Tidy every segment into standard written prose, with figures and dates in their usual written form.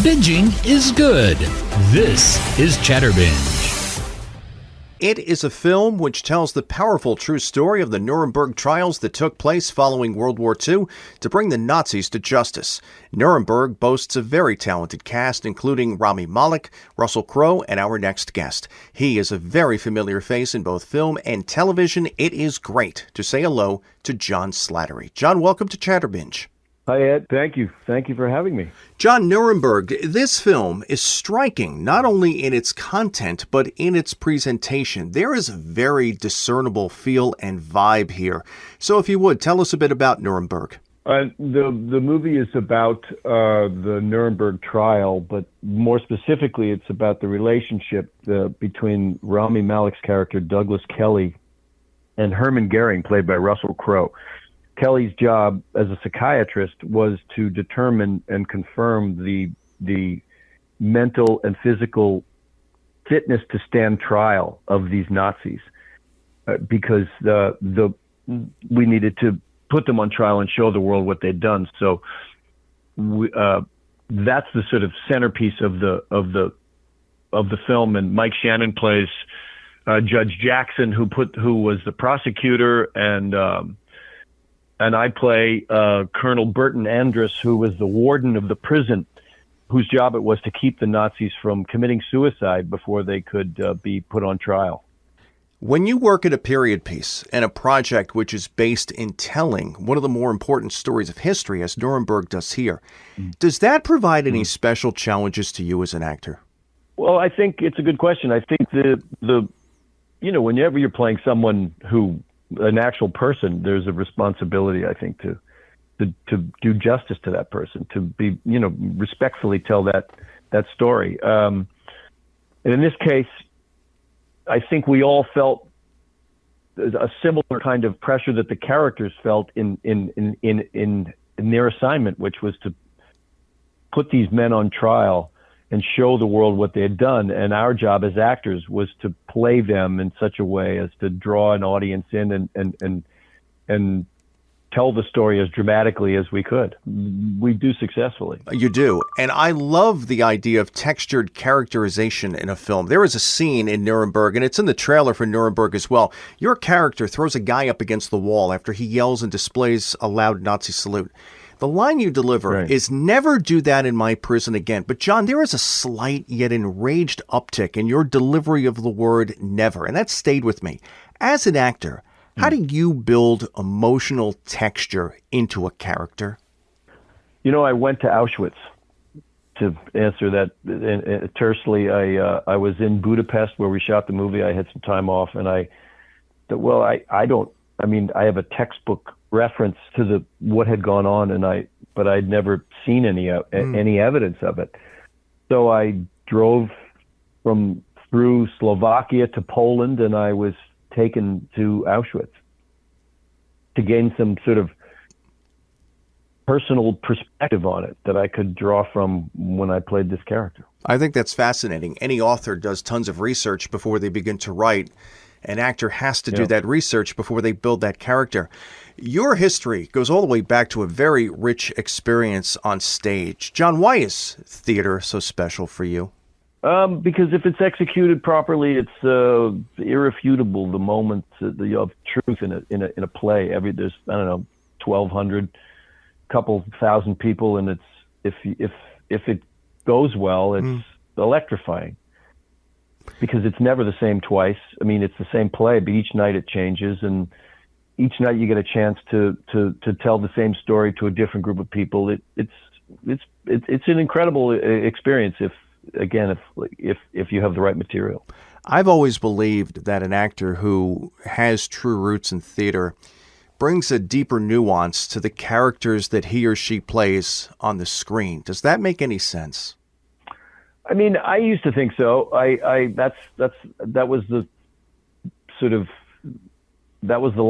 Binging is good. This is Chatterbinge. It is a film which tells the powerful true story of the Nuremberg trials that took place following World War II to bring the Nazis to justice. Nuremberg boasts a very talented cast, including Rami Malek, Russell Crowe, and our next guest. He is a very familiar face in both film and television. It is great to say hello to John Slattery. John, welcome to Chatterbinge. Hi, Ed. Thank you. Thank you for having me. John, Nuremberg, this film is striking not only in its content, but in its presentation. There is a very discernible feel and vibe here. So if you would, tell us a bit about Nuremberg. The movie is about the Nuremberg trial, but more specifically, it's about the relationship between Rami Malek's character, Douglas Kelly, and Hermann Goering, played by Russell Crowe. Kelly's job as a psychiatrist was to determine and confirm the mental and physical fitness to stand trial of these Nazis, because we needed to put them on trial and show the world what they'd done. So that's the sort of centerpiece of the film. And Mike Shannon plays Judge Jackson, who was the prosecutor, and I play Colonel Burton Andrus, who was the warden of the prison, whose job it was to keep the Nazis from committing suicide before they could be put on trial. When you work at a period piece and a project which is based in telling one of the more important stories of history, as Nuremberg does here, does that provide any special challenges to you as an actor? Well, I think it's a good question. I think whenever you're playing someone an actual person, there's a responsibility, I think, to do justice to that person, to be, respectfully tell that story. And in this case, I think we all felt a similar kind of pressure that the characters felt in their assignment, which was to put these men on trial and show the world what they had done. And our job as actors was to play them in such a way as to draw an audience in and tell the story as dramatically as we could. We do successfully. You do. And I love the idea of textured characterization in a film. There is a scene in Nuremberg, and it's in the trailer for Nuremberg as well. Your character throws a guy up against the wall after he yells and displays a loud Nazi salute. The line you deliver is "never do that in my prison again." But John, there is a slight yet enraged uptick in your delivery of the word never. And that stayed with me. As an actor, how do you build emotional texture into a character? I went to Auschwitz to answer that tersely. I was in Budapest where we shot the movie. I had some time off, and I have a textbook reference to what had gone on, but I'd never seen any evidence of it. So I drove through Slovakia to Poland, and I was taken to Auschwitz to gain some sort of personal perspective on it that I could draw from when I played this character. I think that's fascinating. Any author does tons of research before they begin to write. An actor has to do that research before they build that character. Your history goes all the way back to a very rich experience on stage. John, why is theater so special for you? Because if it's executed properly, it's irrefutable. The moments of truth in a play. There's 1,200, couple thousand people, and if it goes well, it's electrifying. Because it's never the same twice. I mean, it's the same play, but each night it changes, and each night you get a chance to tell the same story to a different group of people. It's an incredible experience if you have the right material. I've always believed that an actor who has true roots in theater brings a deeper nuance to the characters that he or she plays on the screen. Does that make any sense? I mean, I used to think so. That was the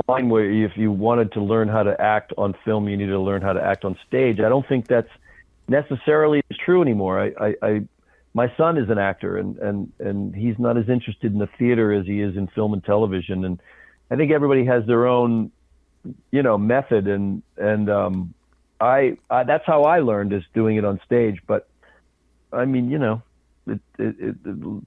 line where if you wanted to learn how to act on film, you needed to learn how to act on stage. I don't think that's necessarily true anymore. My son is an actor, and he's not as interested in the theater as he is in film and television. And I think everybody has their own, method. And that's how I learned, is doing it on stage. But I mean,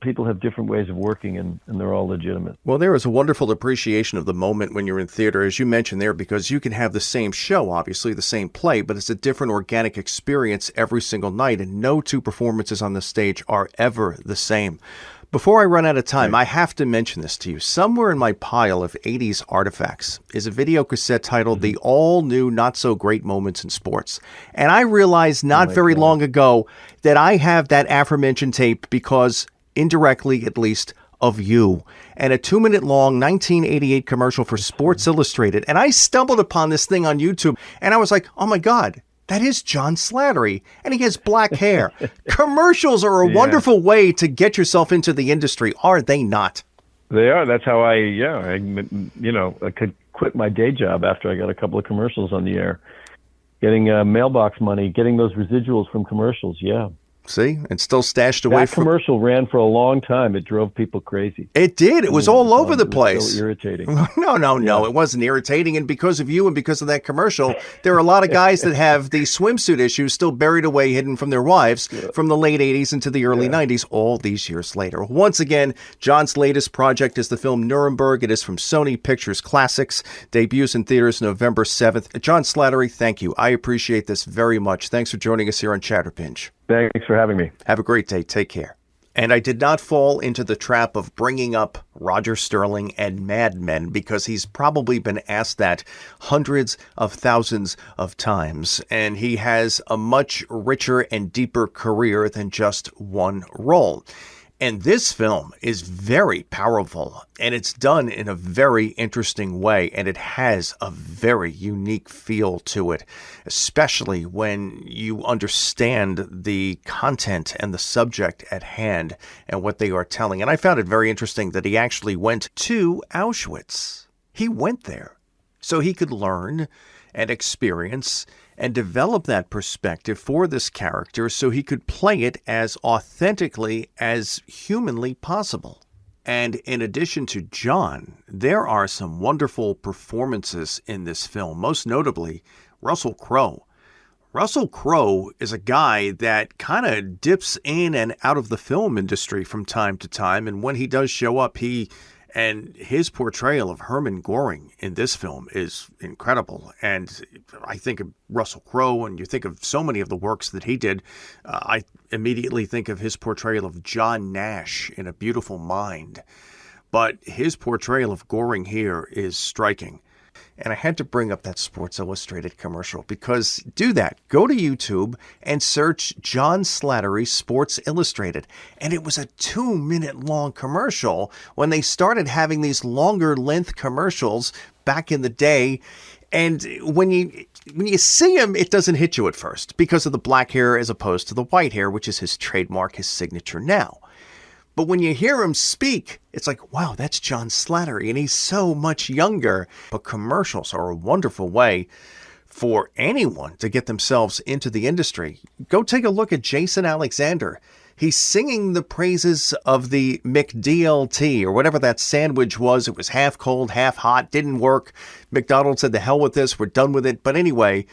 people have different ways of working, and they're all legitimate. Well, there is a wonderful appreciation of the moment when you're in theater, as you mentioned there, because you can have the same show, obviously the same play, but it's a different organic experience every single night, and no two performances on the stage are ever the same. Before I run out of time, I have to mention this to you. Somewhere in my pile of 80s artifacts is a video cassette titled The All New Not So Great Moments in Sports. And I realized not very long ago that I have that aforementioned tape because, indirectly at least, of you. And a 2-minute long 1988 commercial for Sports Illustrated. And I stumbled upon this thing on YouTube and I was like, oh my God. That is John Slattery, and he has black hair. Commercials are a wonderful way to get yourself into the industry, are they not? They are. That's how I could quit my day job after I got a couple of commercials on the air. Getting mailbox money, getting those residuals from commercials, yeah. See, and still stashed away. That commercial ran for a long time. It drove people crazy. It did. It was all over the place. It was so irritating. No. It wasn't irritating. And because of you and because of that commercial, there are a lot of guys that have the swimsuit issues still buried away, hidden from their wives from the late 80s into the early 90s, all these years later. Once again, John's latest project is the film Nuremberg. It is from Sony Pictures Classics. Debuts in theaters November 7th. John Slattery, thank you. I appreciate this very much. Thanks for joining us here on Chatterbinge. Thanks for having me. Have a great day. Take care. And I did not fall into the trap of bringing up Roger Sterling and Mad Men because he's probably been asked that hundreds of thousands of times. And he has a much richer and deeper career than just one role. And this film is very powerful, and it's done in a very interesting way, and it has a very unique feel to it, especially when you understand the content and the subject at hand and what they are telling. And I found it very interesting that he actually went to Auschwitz. He went there so he could learn and experience and develop that perspective for this character so he could play it as authentically as humanly possible. And in addition to John, there are some wonderful performances in this film, most notably Russell Crowe. Russell Crowe is a guy that kind of dips in and out of the film industry from time to time, and when he does show up, and his portrayal of Hermann Göring in this film is incredible. And I think of Russell Crowe, and you think of so many of the works that he did. I immediately think of his portrayal of John Nash in A Beautiful Mind. But his portrayal of Göring here is striking. And I had to bring up that Sports Illustrated commercial because do that. Go to YouTube and search John Slattery Sports Illustrated. And it was a 2-minute long commercial when they started having these longer length commercials back in the day. And when you see him, it doesn't hit you at first because of the black hair as opposed to the white hair, which is his trademark, his signature now. But when you hear him speak, it's like, wow, that's John Slattery, and he's so much younger. But commercials are a wonderful way for anyone to get themselves into the industry. Go take a look at Jason Alexander. He's singing the praises of the McDLT, or whatever that sandwich was. It was half cold, half hot, didn't work. McDonald's said, the hell with this, we're done with it. But anyway,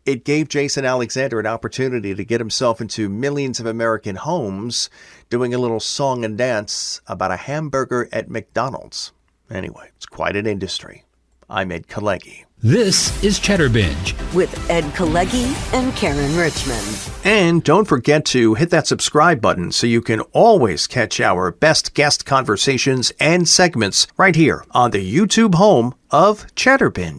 it gave Jason Alexander an opportunity to get himself into millions of American homes doing a little song and dance about a hamburger at McDonald's. Anyway, it's quite an industry. I'm Ed Kalegi. This is Chatterbinge with Ed Kalegi and Karen Richmond. And don't forget to hit that subscribe button so you can always catch our best guest conversations and segments right here on the YouTube home of Chatterbinge.